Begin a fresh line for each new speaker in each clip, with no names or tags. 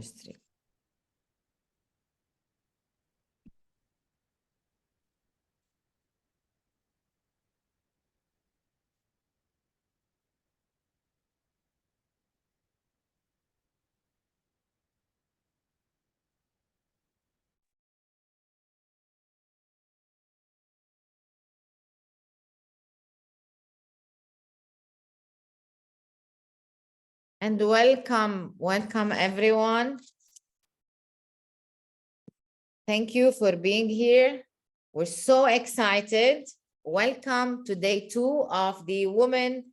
chemistry. And welcome everyone. Thank you for being here. We're so excited. Welcome to day 2 of the Women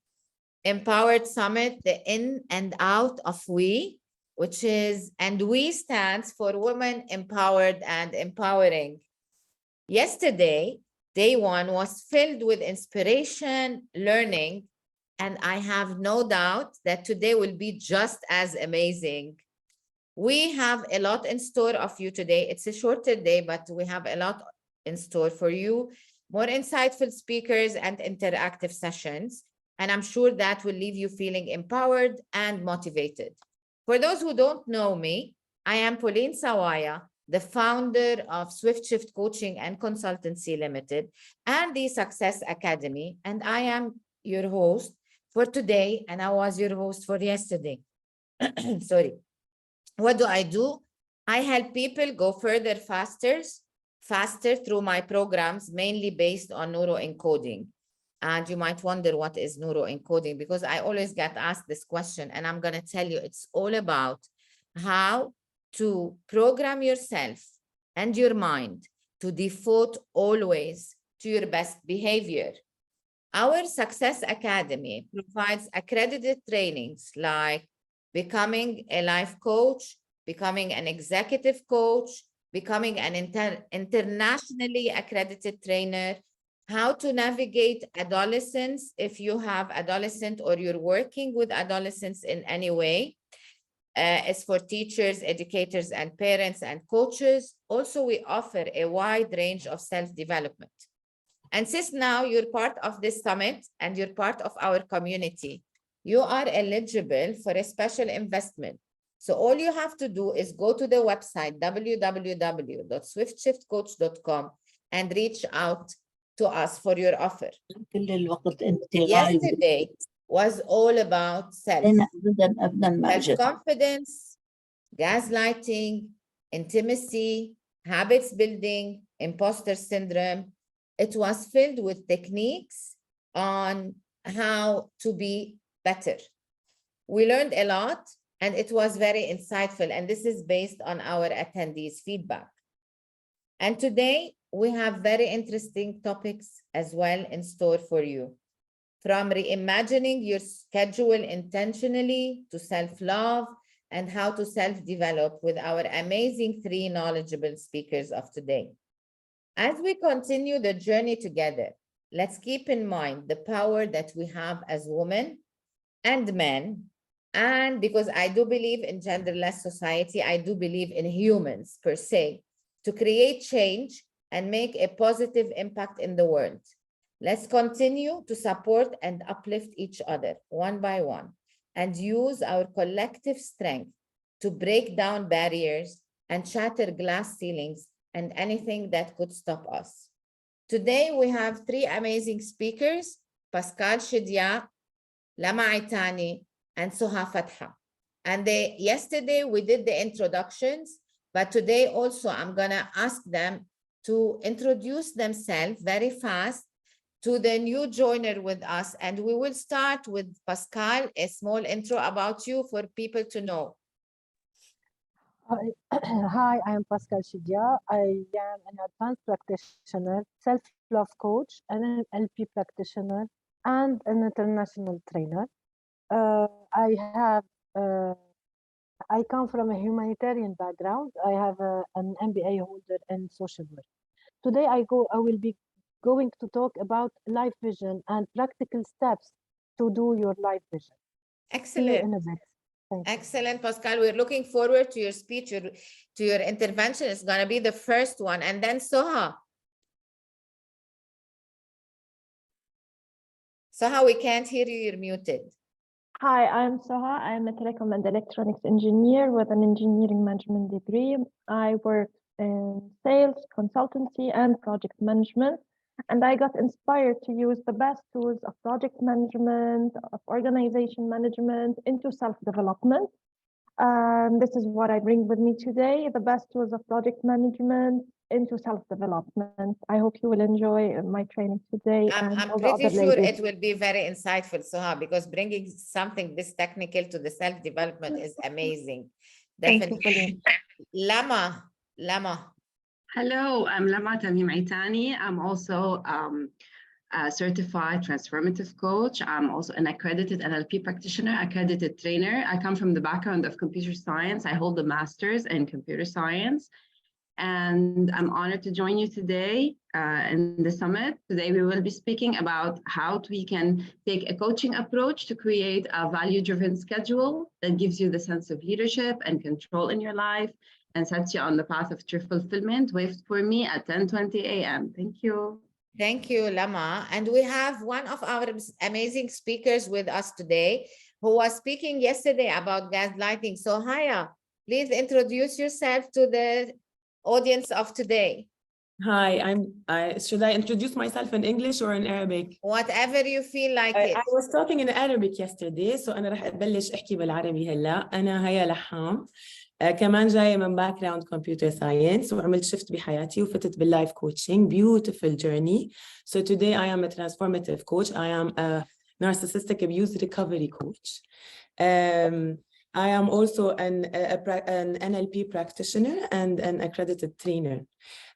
Empowered Summit, the In and Out of We, which is, and we stands for Women Empowered and Empowering. Yesterday, day 1 was filled with inspiration, learning, and I have no doubt that today will be just as amazing. We have a lot in store of you today. It's a shorter day, but we have a lot in store for you. More insightful speakers and interactive sessions. And I'm sure that will leave you feeling empowered and motivated. For those who don't know me, I am Pauline Sawaya, the founder of Swift Shift Coaching and Consultancy Limited and the Success Academy. And I am your host for today, and I was your host for yesterday. Sorry. What do? I help people go further faster through my programs, mainly based on neuroencoding. And you might wonder what is neuroencoding, because I always get asked this question, and I'm going to tell you it's all about how to program yourself and your mind to default always to your best behavior. Our Success Academy provides accredited trainings like becoming a life coach, becoming an executive coach, becoming an internationally accredited trainer, how to navigate adolescence if you have adolescent or you're working with adolescents in any way. It's for teachers, educators, and parents and coaches. Also, we offer a wide range of self-development. And since now you're part of this summit and you're part of our community, you are eligible for a special investment. So all you have to do is go to the website, www.swiftshiftcoach.com, and reach out to us for your offer. Yesterday was all about self-confidence, gaslighting, intimacy, habits building, imposter syndrome. It was filled with techniques on how to be better. We learned a lot, and it was very insightful, and this is based on our attendees' feedback. And today, we have very interesting topics as well in store for you. From reimagining your schedule intentionally to self-love and how to self-develop with our amazing 3 knowledgeable speakers of today. As we continue the journey together, let's keep in mind the power that we have as women and men. And because I do believe in genderless society, I do believe in humans per se, to create change and make a positive impact in the world. Let's continue to support and uplift each other one by one and use our collective strength to break down barriers and shatter glass ceilings and anything that could stop us. Today, we have 3 amazing speakers, Pascale Chidiac, Lama Itani, and Soha Fatha. And yesterday we did the introductions, but today also I'm gonna ask them to introduce themselves very fast to the new joiner with us. And we will start with Pascale, a small intro about you for people to know.
Hi, I am Pascale Chidiac. I am an advanced practitioner, self-love coach, an NLP practitioner, and an international trainer. I come from a humanitarian background. I have an MBA holder in social work. Today, I will be going to talk about life vision and practical steps to do your life vision.
Excellent.
See you in a bit.
Excellent, Pascale. We're looking forward to your speech, to your intervention. It's going to be the first one. And then Soha. Soha, we can't hear you. You're muted.
Hi, I'm Soha. I'm a telecom and electronics engineer with an engineering management degree. I work in sales, consultancy, and project management. And I got inspired to use the best tools of project management, of organization management into self-development. This is what I bring with me today, the best tools of project management into self-development. I hope you will enjoy my training today and
I'm
all the
pretty
other
sure
ladies.
it will be very insightful, Soha, because bringing something this technical to the self-development is amazing.
Thank you,
Definitely.
Salim.
Lama.
Hello, I'm Lama Itani. I'm also a certified transformative coach. I'm also an accredited NLP practitioner, accredited trainer. I come from the background of computer science. I hold a master's in computer science. And I'm honored to join you today in the summit. Today, we will be speaking about how we can take a coaching approach to create a value-driven schedule that gives you the sense of leadership and control in your life and sets you on the path of true fulfillment. Wait for me at 10:20 a.m. Thank you.
Thank you, Lama. And we have one of our amazing speakers with us today who was speaking yesterday about gaslighting. So Haya, please introduce yourself to the audience of today.
Hi, should I introduce myself in English or in Arabic?
Whatever you feel like it.
I was talking in Arabic yesterday, so أنا رح أبلش أحكي بالعربي هلا. أنا هيا لحام. كمان جاية من background computer science وعملت shift بحياتي وفتت بالlife coaching. Beautiful journey. So today I am a transformative coach. I am a narcissistic abuse recovery coach. I am also an NLP practitioner and an accredited trainer.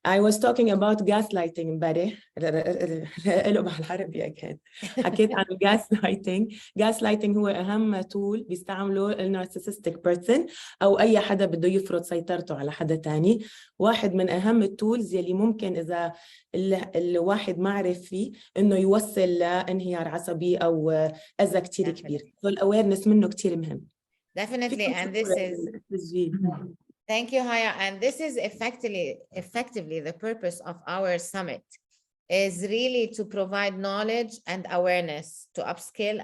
I was talking about gaslighting امبارح. قلب على العربي أكيد. حكيت عن gaslighting. Gaslighting هو أهم tool بيستعمله النارسيسستيك person أو أي حدا بده يفرض سيطرته على حدا تاني. واحد من أهم التولز يلي ممكن إذا الواحد ما عرف فيه إنه يوصل لانهيار عصبي أو أذى كتير كبير. So الأويرنس منه كتير مهم.
Definitely, and this is, thank you, Haya. And this is effectively the purpose of our summit, is really to provide knowledge and awareness, to upscale,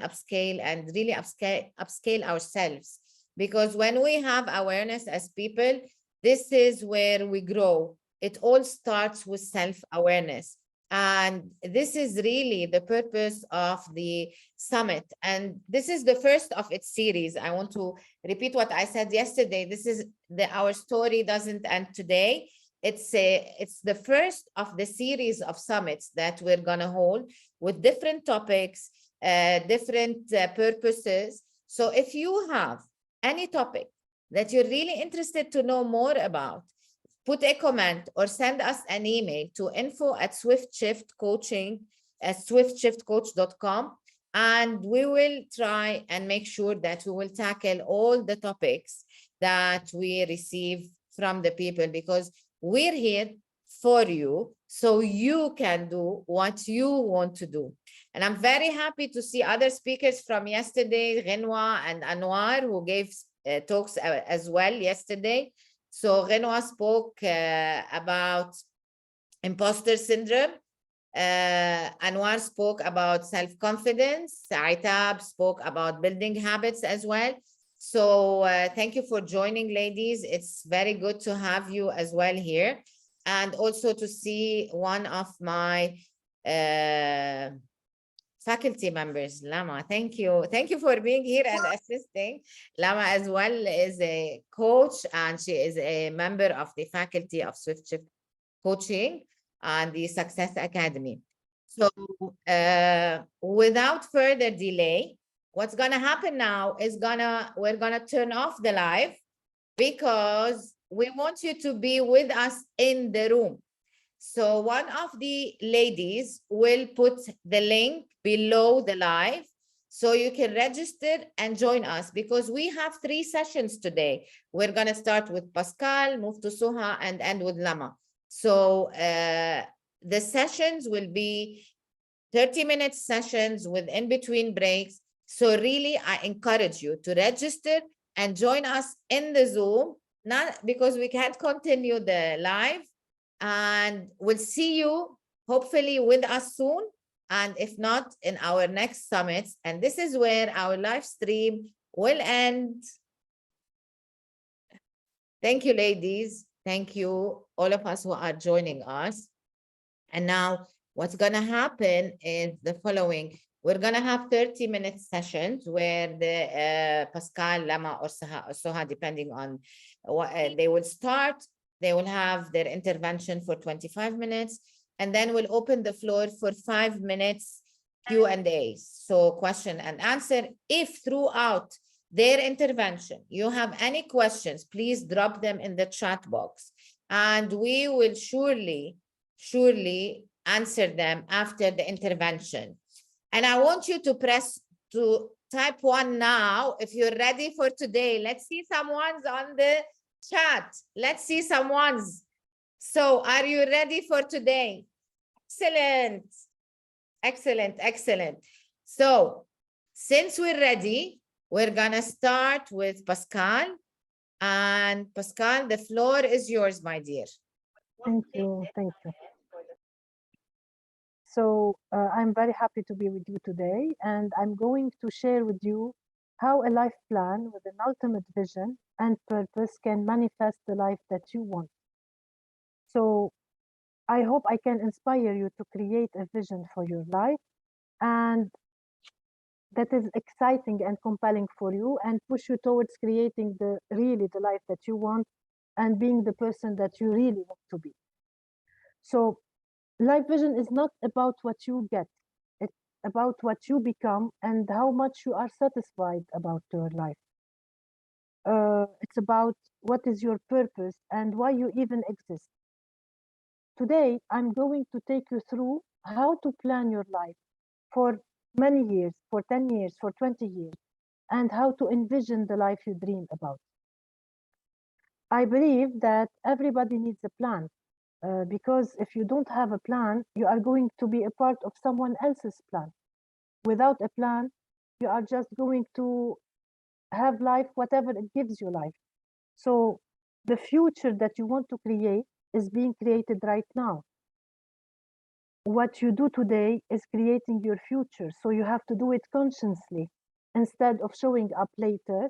and really upscale ourselves. Because when we have awareness as people, this is where we grow. It all starts with self-awareness. And this is really the purpose of the summit. And this is the first of its series. I want to repeat what I said yesterday. This is our story doesn't end today. It's the first of the series of summits that we're gonna hold with different topics, different purposes. So if you have any topic that you're really interested to know more about, put a comment or send us an email to info@swiftshiftcoach.com, and we will try and make sure that we will tackle all the topics that we receive from the people, because we're here for you so you can do what you want to do. And I'm very happy to see other speakers from yesterday, Ghinwa and Anwar, who gave talks as well yesterday. So Ghinwa spoke about imposter syndrome. Anwar spoke about self-confidence. Etab spoke about building habits as well. So thank you for joining, ladies. It's very good to have you as well here. And also to see one of my faculty members, Lama. Thank you. Thank you for being here and assisting. Lama as well is a coach, and she is a member of the faculty of Swift Shift Coaching and the Success Academy. So without further delay, what's gonna happen now is we're gonna turn off the live, because we want you to be with us in the room. So one of the ladies will put the link below the live so you can register and join us, because we have 3 sessions today. We're going to start with Pascale, move to Soha, and end with Lama. So the sessions will be 30-minute sessions with in-between breaks. So really, I encourage you to register and join us in the Zoom, not because we can't continue the live. And we'll see you hopefully with us soon. and if not, in our next summits. And this is where our live stream will end. Thank you, ladies. Thank you, all of us who are joining us. And now what's going to happen is the following. We're going to have 30-minute sessions where the Pascale, Lama, or Soha, depending on what they will start. They will have their intervention for 25 minutes, and then we'll open the floor for 5 minutes Q&A. So question and answer. If throughout their intervention you have any questions, please drop them in the chat box, and we will surely answer them after the intervention. And I want you to type 1 now if you're ready for today. Let's see someone's on the chat. Let's see someone's. So are you ready for today? Excellent. Excellent, excellent. So since we're ready, we're gonna start with Pascale. And Pascale, the floor is yours, my dear.
Thank you. Thank you. So I'm very happy to be with you today, and I'm going to share with you how a life plan with an ultimate vision and purpose can manifest the life that you want. So I hope I can inspire you to create a vision for your life, and that is exciting and compelling for you, and push you towards creating the life that you want and being the person that you really want to be. So life vision is not about what you get. It's about what you become and how much you are satisfied about your life. It's about what is your purpose and why you even exist. Today, I'm going to take you through how to plan your life for many years, for 10 years, for 20 years, and how to envision the life you dream about. I believe that everybody needs a plan. Because if you don't have a plan, you are going to be a part of someone else's plan. Without a plan, you are just going to have life, whatever it gives you life. So the future that you want to create is being created right now. What you do today is creating your future. So you have to do it consciously instead of showing up later,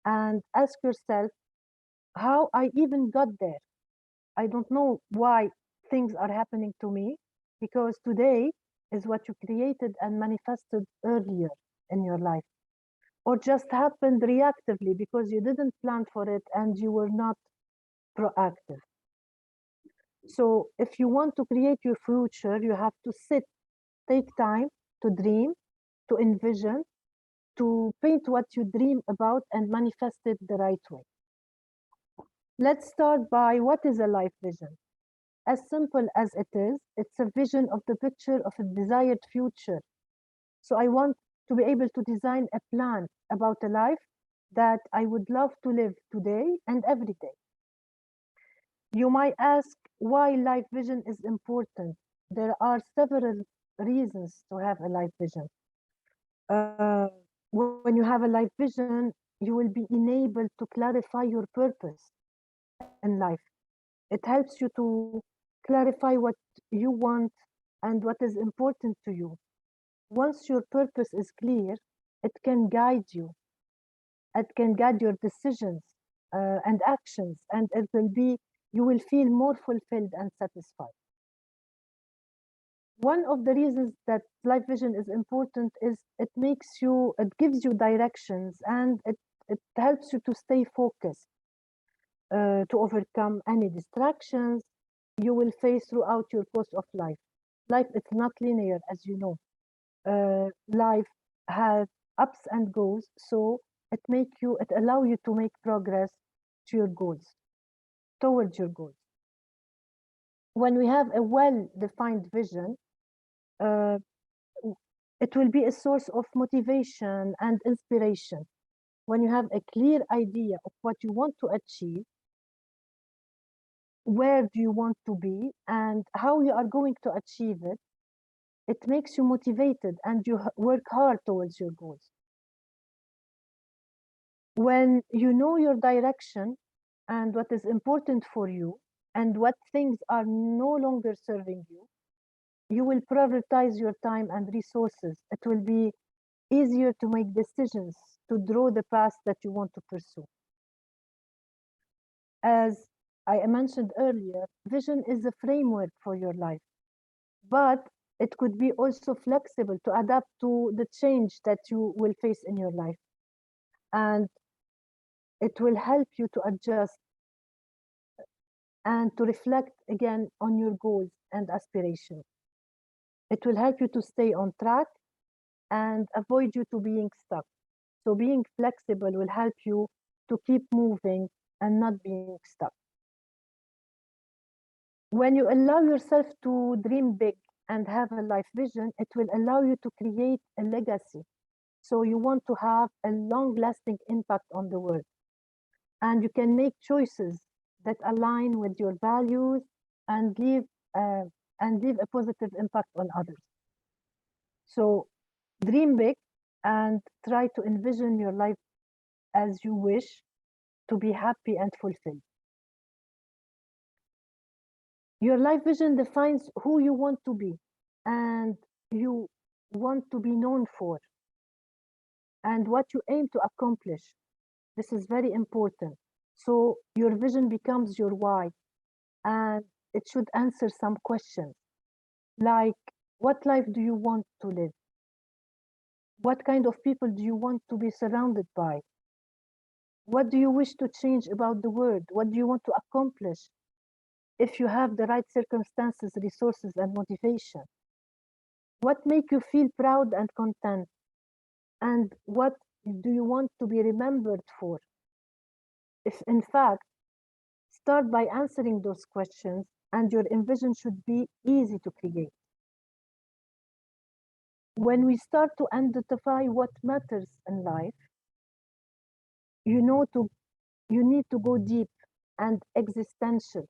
and ask yourself how I even got there. I don't know why things are happening to me, because today is what you created and manifested earlier in your life, or just happened reactively because you didn't plan for it and you were not proactive. So if you want to create your future, you have to take time to dream, to envision, to paint what you dream about and manifest it the right way. Let's start by what is a life vision. As simple as it is, it's a vision of the picture of a desired future. So I want to be able to design a plan about a life that I would love to live today and every day. You might ask why life vision is important. There are several reasons to have a life vision. When you have a life vision, you will be enabled to clarify your purpose in life. It helps you to clarify what you want and what is important to you. Once your purpose is clear, it can guide you. It can guide your decisions and actions, and you will feel more fulfilled and satisfied. One of the reasons that life vision is important is it gives you directions, and it helps you to stay focused, to overcome any distractions you will face throughout your course of life. Life is not linear, as you know. Life has ups and goes, so it allows you to make progress to your goals, towards your goals. When we have a well-defined vision, it will be a source of motivation and inspiration. When you have a clear idea of what you want to achieve, where do you want to be, and how you are going to achieve it, it makes you motivated and you work hard towards your goals. When you know your direction and what is important for you and what things are no longer serving you, You will prioritize your time and resources. It will be easier to make decisions, to draw the path that you want to pursue. As I mentioned earlier, vision is a framework for your life, but it could be also flexible to adapt to the change that you will face in your life. And it will help you to adjust and to reflect again on your goals and aspirations. It will help you to stay on track and avoid you to being stuck. So being flexible will help you to keep moving and not being stuck. When you allow yourself to dream big and have a life vision, it will allow you to create a legacy. So you want to have a long-lasting impact on the world. And you can make choices that align with your values and leave a positive impact on others. So dream big and try to envision your life as you wish to be happy and fulfilled. Your life vision defines who you want to be and you want to be known for and what you aim to accomplish. This is very important. So your vision becomes your why, and it should answer some questions like, what life do you want to live? What kind of people do you want to be surrounded by? What do you wish to change about the world? What do you want to accomplish if you have the right circumstances, resources, and motivation? What make you feel proud and content? And what do you want to be remembered for? If in fact, start by answering those questions, and your envision should be easy to create. When we start to identify what matters in life, you need to go deep and existential.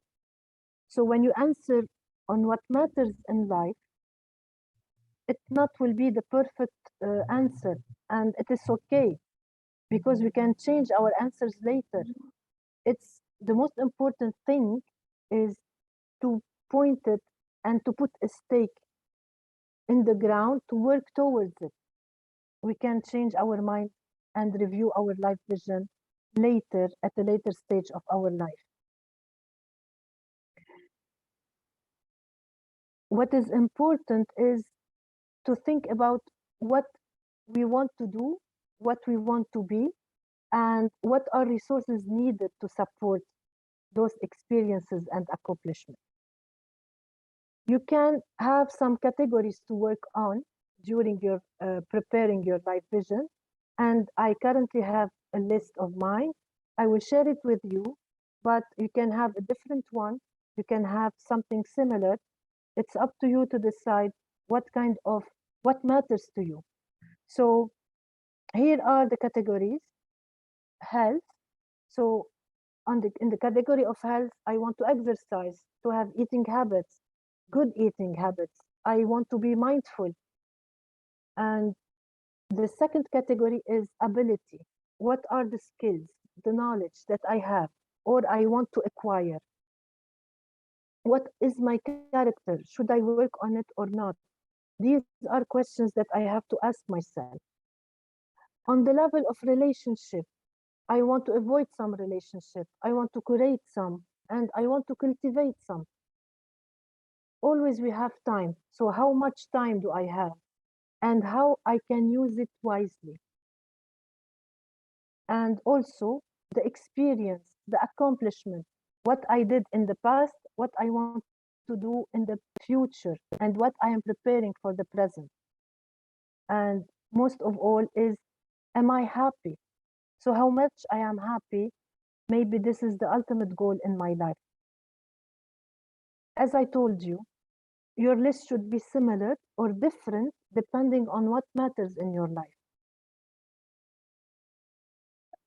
So when you answer on what matters in life, it not will be the perfect answer, and it is okay because we can change our answers later. It's the most important thing is to point it and to put a stake in the ground to work towards it. We can change our mind and review our life vision later at a later stage of our life. What is important is to think about what we want to do, what we want to be, and what are resources needed to support those experiences and accomplishments. You can have some categories to work on during your preparing your life vision, and I currently have a list of mine. I will share it with you, but you can have a different one. You can have something similar. It's up to you to decide what matters to you. So here are the categories. Health. So in the category of health, I want to exercise, to have eating habits, good eating habits. I want to be mindful. And the second category is ability. What are the skills, the knowledge that I have or I want to acquire? What is my character? Should I work on it or not? These are questions that I have to ask myself. On the level of relationship, I want to avoid some relationship. I want to create some, and I want to cultivate some. Always we have time. So how much time do I have? And how I can use it wisely? And also the experience, the accomplishment, what I did in the past, what I want to do in the future, and what I am preparing for the present. And most of all is, am I happy? So how much I am happy, maybe this is the ultimate goal in my life. As I told you, your list should be similar or different depending on what matters in your life.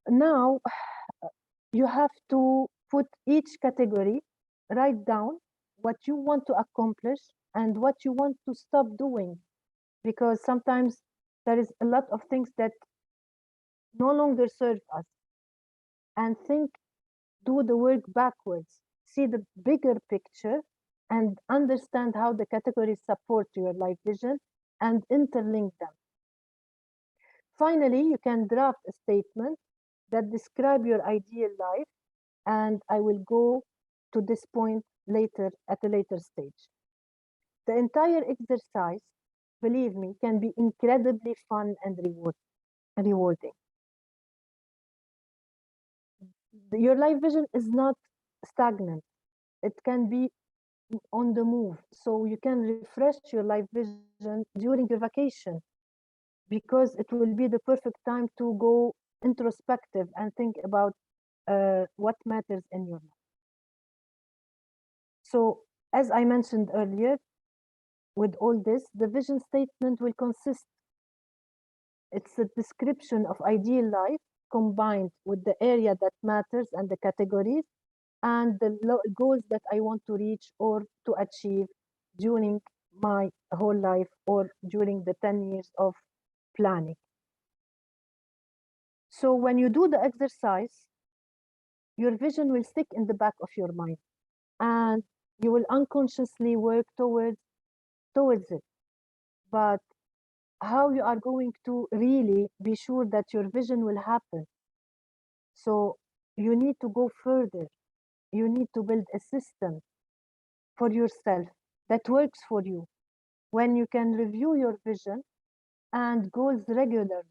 Now, you have to put each category, write down what you want to accomplish and what you want to stop doing, because sometimes there is a lot of things that no longer serve us. And do the work backwards. See the bigger picture and understand how the categories support your life vision and interlink them. Finally, you can draft a statement that describe your ideal life, and I will go to this point later at a later stage. The entire exercise, believe me, can be incredibly fun and rewarding. Your life vision is not stagnant. It can be on the move. So you can refresh your life vision during your vacation, because it will be the perfect time to go introspective and think about what matters in your life. So as I mentioned earlier, with all this, the vision statement will consist, it's a description of ideal life combined with the area that matters and the categories and the goals that I want to reach or to achieve during my whole life or during the 10 years of planning. So when you do the exercise, your vision will stick in the back of your mind and you will unconsciously work towards it. But how you are going to really be sure that your vision will happen? So you need to go further. You need to build a system for yourself that works for you, when you can review your vision and goals regularly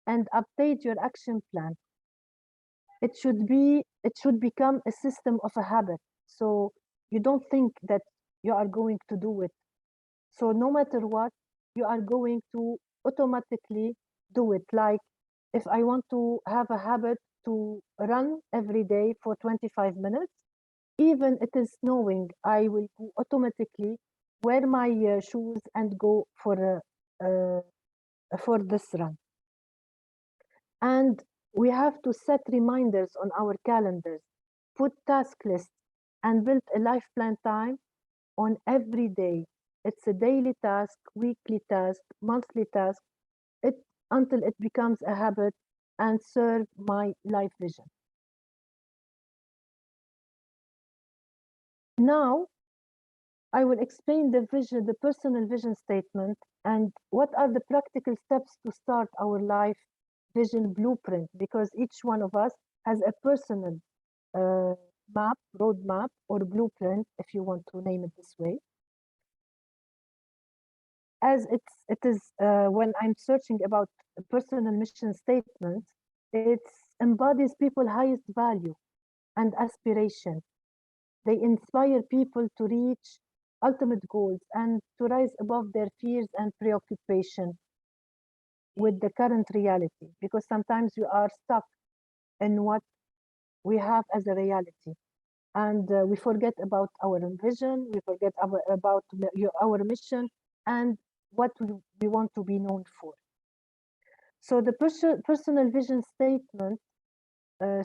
and update your action plan. It should become a system of a habit. So you don't think that you are going to do it. So no matter what, you are going to automatically do it. Like if I want to have a habit to run every day for 25 minutes, even it is snowing, I will automatically wear my shoes and go for this run. And we have to set reminders on our calendars, put task lists, and build a life plan time on every day. It's a daily task, weekly task, monthly task, until it becomes a habit and serve my life vision. Now, I will explain the vision, the personal vision statement, and what are the practical steps to start our life vision blueprint, because each one of us has a personal roadmap, or blueprint, if you want to name it this way. As it is when I'm searching about a personal mission statement, it embodies people's highest value and aspiration. They inspire people to reach ultimate goals and to rise above their fears and preoccupation with the current reality, because sometimes we are stuck in what we have as a reality, and we forget about our vision, we forget about our mission and what we want to be known for. So the personal vision statement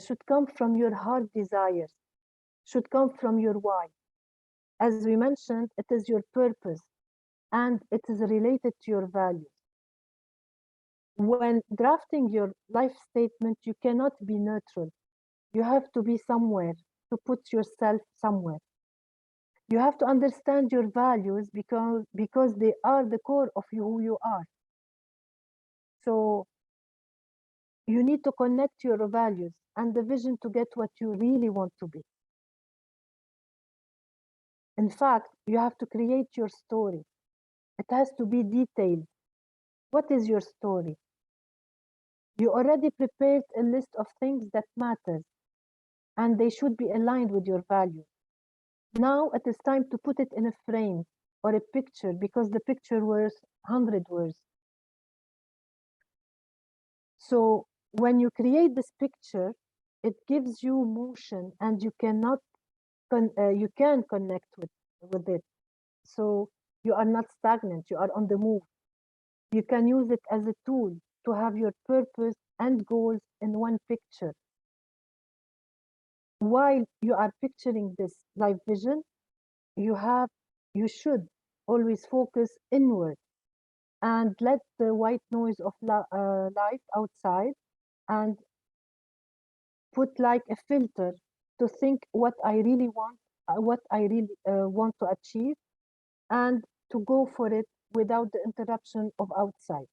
should come from your heart desires, should come from your why. As we mentioned, it is your purpose and it is related to your values. When drafting your life statement, you cannot be neutral. You have to be somewhere, to put yourself somewhere. You have to understand your values because they are the core of who you are. So you need to connect your values and the vision to get what you really want to be. In fact, you have to create your story. It has to be detailed. What is your story? You already prepared a list of things that matter, and they should be aligned with your values. Now it is time to put it in a frame or a picture, because the picture worth 100 words. So when you create this picture, it gives you motion, and you can connect with it. So you are not stagnant, you are on the move. You can use it as a tool to have your purpose and goals in one picture. While you are picturing this life vision, you should always focus inward and let the white noise of life outside, and put like a filter to think what I really want what I really want to achieve, and to go for it without the interruption of outside.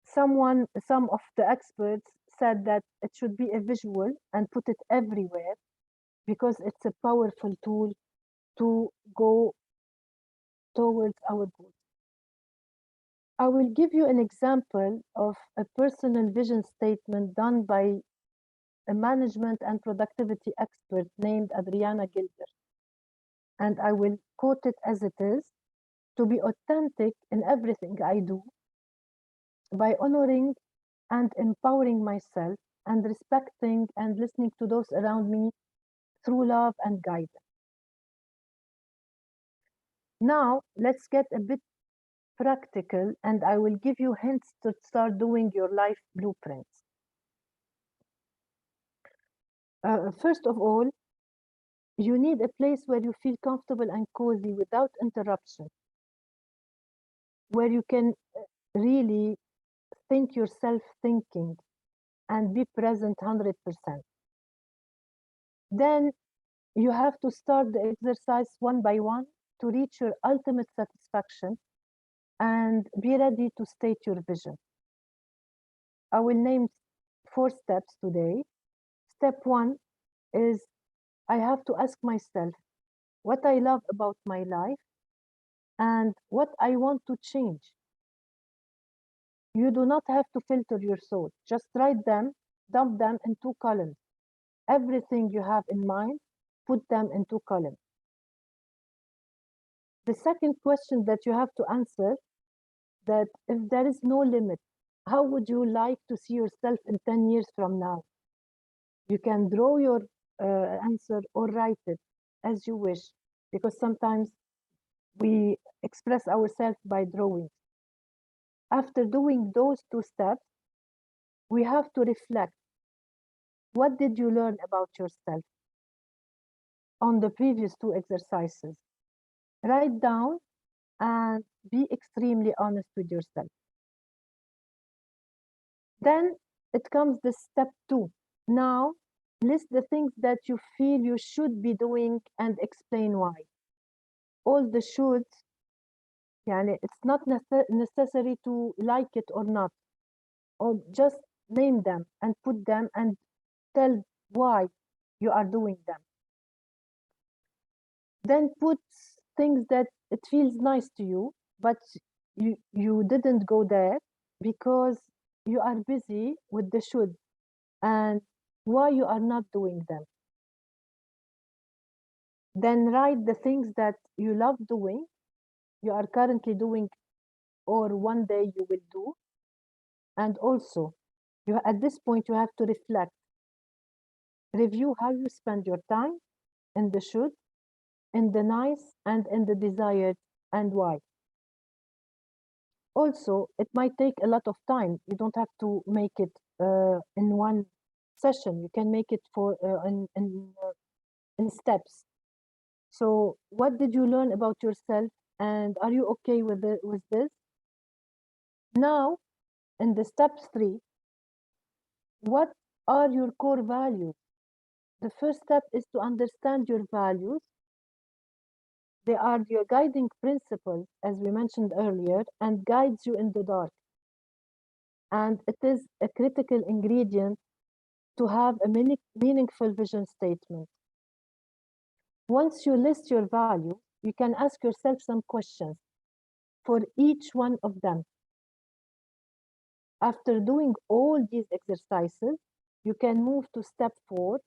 Some of the experts said that it should be a visual and put it everywhere because it's a powerful tool to go towards our goals. I will give you an example of a personal vision statement done by a management and productivity expert named Adriana Gilder. And I will quote it as it is: to be authentic in everything I do by honoring and empowering myself and respecting and listening to those around me through love and guidance. Now, let's get a bit practical, and I will give you hints to start doing your life blueprints. First of all, you need a place where you feel comfortable and cozy without interruption, where you can really think yourself thinking and be present 100%. Then you have to start the exercise one by one to reach your ultimate satisfaction and be ready to state your vision. I will name 4 steps today. Step 1 is I have to ask myself what I love about my life and what I want to change. You do not have to filter your thoughts. Just write them, dump them in 2 columns. Everything you have in mind, put them in 2 columns. The second question that you have to answer, that if there is no limit, how would you like to see yourself in 10 years from now? You can draw your answer or write it as you wish, because sometimes we express ourselves by drawing. After doing those 2 steps, we have to reflect. What did you learn about yourself on the previous 2 exercises? Write down and be extremely honest with yourself. Then it comes the step 2. Now, list the things that you feel you should be doing and explain why. All the shoulds, it's not necessary to like it or not, or just name them and put them and tell why you are doing them. Then put things that it feels nice to you, but you didn't go there because you are busy with the should and why you are not doing them. Then write the things that you love doing, you are currently doing, or one day you will do. And also, at this point, you have to reflect. Review how you spend your time in the should, in the nice, and in the desired, and why. Also, it might take a lot of time. You don't have to make it in one session. You can make it for in steps. So what did you learn about yourself, and are you okay with this? Now, in the step 3, what are your core values? The first step is to understand your values. They are your guiding principles, as we mentioned earlier, and guides you in the dark. And it is a critical ingredient to have a meaningful vision statement. Once you list your values, you can ask yourself some questions for each one of them. After doing all these exercises, you can move to step 4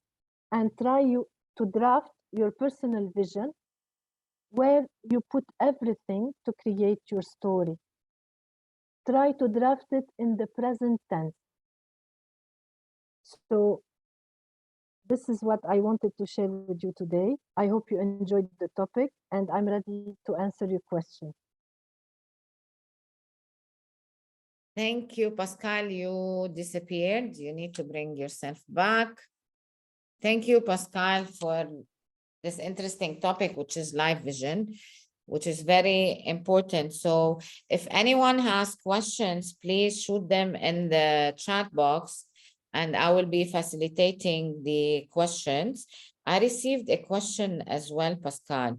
and try to draft your personal vision, where you put everything to create your story. Try to draft it in the present tense. So this is what I wanted to share with you today. I hope you enjoyed the topic, and I'm ready to answer your questions.
Thank you, Pascale. You disappeared. You need to bring yourself back. Thank you, Pascale, for this interesting topic, which is life vision, which is very important. So if anyone has questions, please shoot them in the chat box. and I will be facilitating the questions. I received a question as well, Pascale.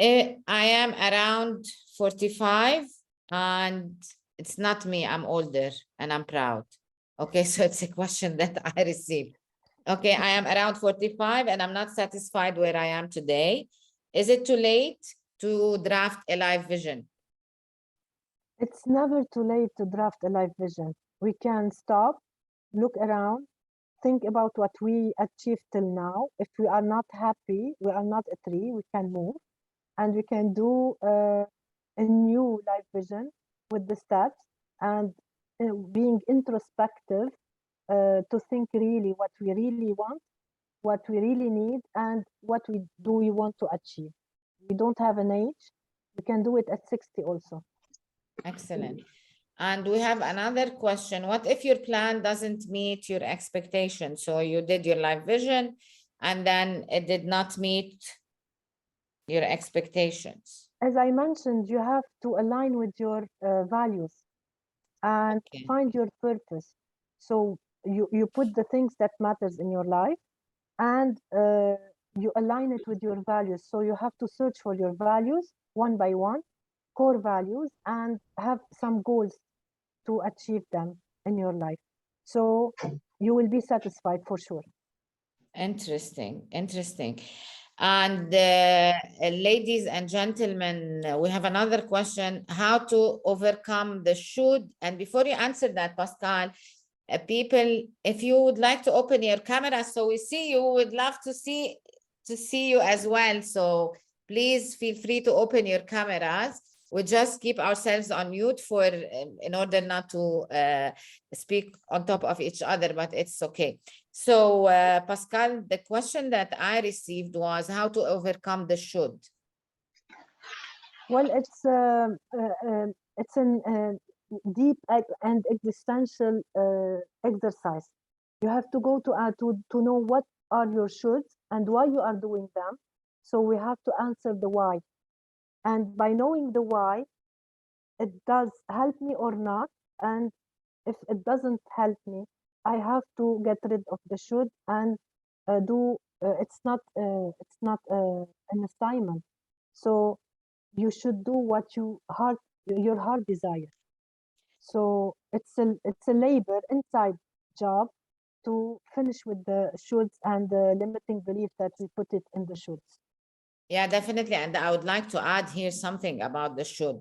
I am around 45 and it's not me, I'm older and I'm proud. Okay, so it's a question that I received. Okay, I am around 45 and I'm not satisfied where I am today. Is it too late to draft a life vision?
It's never too late to draft a life vision. We can stop, look around, think about what we achieved till now. If we are not happy, we are not a tree, we can move. And we can do a new life vision with the steps and being introspective to think really what we really want, what we really need, and what we want to achieve. We don't have an age. We can do it at 60 also.
Excellent. And we have another question. What if your plan doesn't meet your expectations? So you did your life vision and then it did not meet your expectations.
As I mentioned, you have to align with your values and find your purpose. So you put the things that matters in your life and you align it with your values. So you have to search for your values one by one, core values, and have some goals to achieve them in your life. So you will be satisfied for sure.
Interesting, interesting. And ladies and gentlemen, we have another question, how to overcome the should. And before you answer that, Pascale, people, if you would like to open your camera so we see you, would love to see you as well. So please feel free to open your cameras. We just keep ourselves on mute for in order not to speak on top of each other, but it's okay. So Pascale, the question that I received was how to overcome the should.
Well, it's an deep and existential exercise. You have to go to know what are your shoulds and why you are doing them. So we have to answer the why. And by knowing the why, it does help me or not. And if it doesn't help me, I have to get rid of the should and it's not an assignment. So you should do what your heart desires. So it's a labor inside job to finish with the shoulds and the limiting belief that we put it in the shoulds.
Yeah, definitely. And I would like to add here something about the should.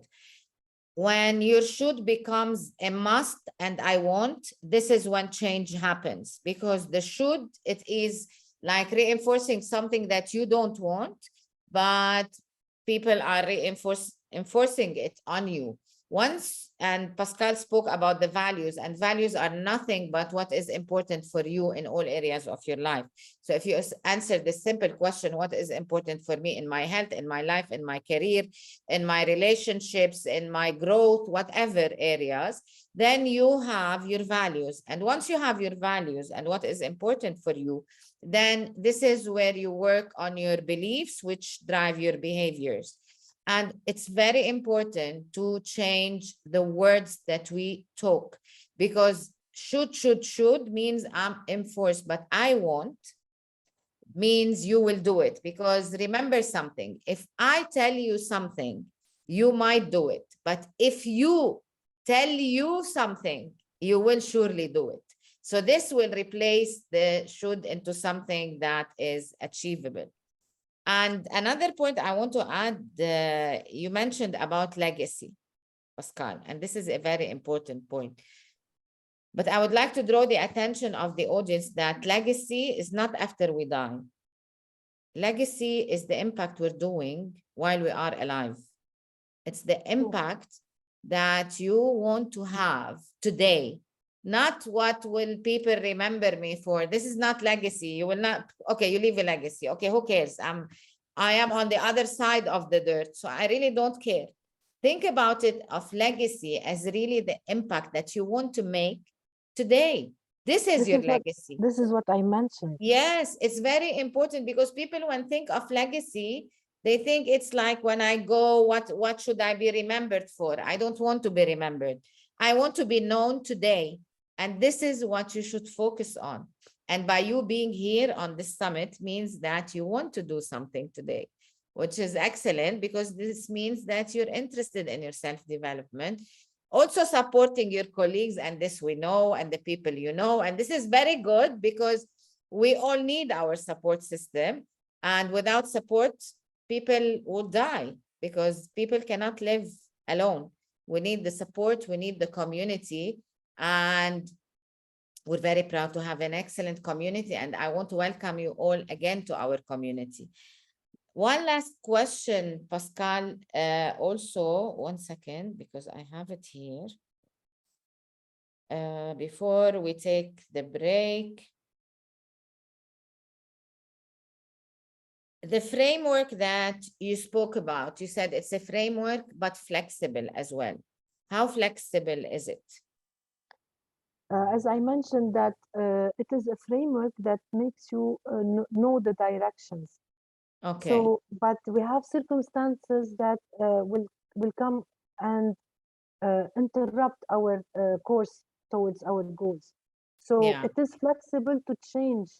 When your should becomes a must and I want, this is when change happens, because the should, it is like reinforcing something that you don't want, but people are enforcing it on you. Once, and Pascale spoke about the values, and values are nothing but what is important for you in all areas of your life. So if you answer the simple question, what is important for me in my health, in my life, in my career, in my relationships, in my growth, whatever areas, then you have your values. And once you have your values and what is important for you, then this is where you work on your beliefs, which drive your behaviors. And it's very important to change the words that we talk, because should means I'm enforced, but I want means you will do it. Because remember something, if I tell you something, you might do it. But if you tell you something, you will surely do it. So this will replace the should into something that is achievable. And another point I want to add, you mentioned about legacy, Pascale, and this is a very important point. But I would like to draw the attention of the audience that legacy is not after we die. Legacy is the impact we're doing while we are alive. It's the impact that you want to have today. Not what will people remember me for. This is not legacy. You will not, okay, you leave a legacy. Okay, who cares? I am on the other side of the dirt, so I really don't care. Think about it of legacy as really the impact that you want to make today. This is your legacy.
This is what I mentioned.
Yes, it's very important, because people, when think of legacy, they think it's like when I go, what should I be remembered for? I don't want to be remembered. I want to be known today. And this is what you should focus on. And by you being here on this summit means that you want to do something today, which is excellent, because this means that you're interested in your self-development, also supporting your colleagues, and this we know, and the people you know, and this is very good because we all need our support system, and without support, people will die because people cannot live alone. We need the support, we need the community, and we're very proud to have an excellent community, and I want to welcome you all again to our community. One last question, Pascale, also, one second, because I have it here. Before we take the break, the framework that you spoke about, you said it's a framework, but flexible as well. How flexible is it?
As I mentioned, that it is a framework that makes you know the directions.
Okay.
So, but we have circumstances that will come and interrupt our course towards our goals. So
Yeah.
it is flexible to change,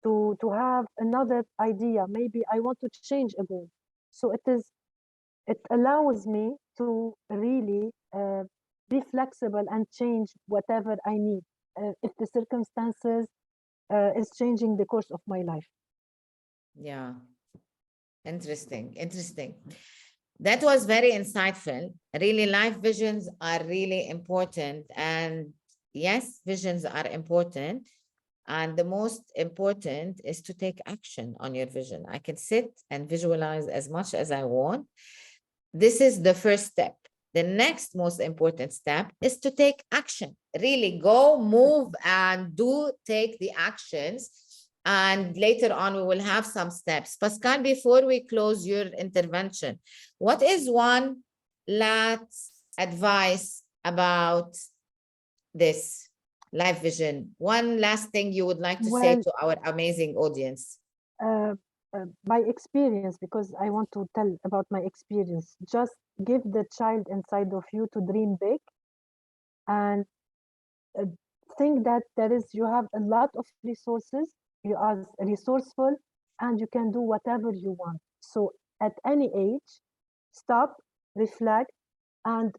to have another idea. Maybe I want to change a goal. So it allows me to really be flexible and change whatever I need if the circumstances is changing the course of my life.
Yeah. Interesting. Interesting. That was very insightful. Really, life visions are really important. And yes, visions are important. And the most important is to take action on your vision. I can sit and visualize as much as I want. This is the first step. The next most important step is to take action. Really go, move, and take the actions. And later on, we will have some steps. Pascale, before we close your intervention, what is one last advice about this life vision? One last thing you would like to say to our amazing audience?
By experience, because I want to tell about my experience, just give the child inside of you to dream big and think that you have a lot of resources, you are resourceful, and you can do whatever you want. So at any age, stop, reflect, and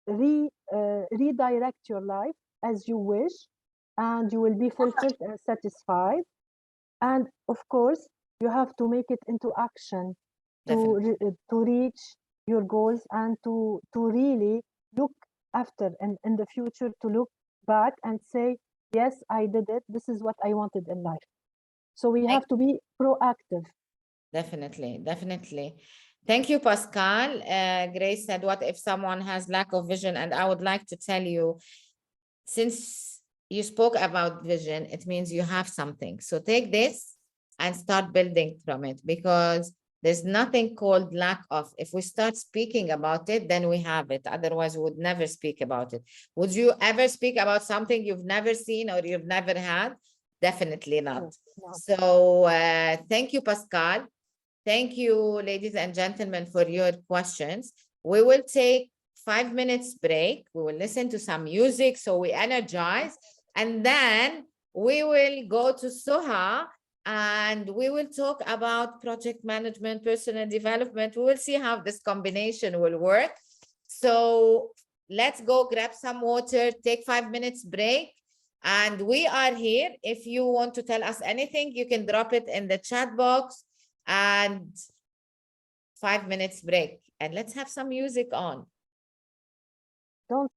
redirect your life as you wish, and you will be fulfilled and satisfied. And of course, you have to make it into action to reach your goals, and to really look after, and in the future to look back and say, yes, I did it. This is what I wanted in life. So we have to be proactive.
Definitely, definitely. Thank you, Pascale. Grace said, what if someone has lack of vision? And I would like to tell you, since you spoke about vision, it means you have something. So take this and start building from it, because there's nothing called lack of. If we start speaking about it, then we have it. Otherwise, we would never speak about it. Would you ever speak about something you've never seen or you've never had? Definitely not.
No.
So thank you, Pascale. Thank you, ladies and gentlemen, for your questions. We will take 5 minutes break. We will listen to some music so we energize, and then we will go to Soha and we will talk about project management, personal development. We will see how this combination will work. So let's go grab some water, take 5 minutes break, and we are here. If you want to tell us anything, you can drop it in the chat box. And 5 minutes break, and let's have some music on.
Don't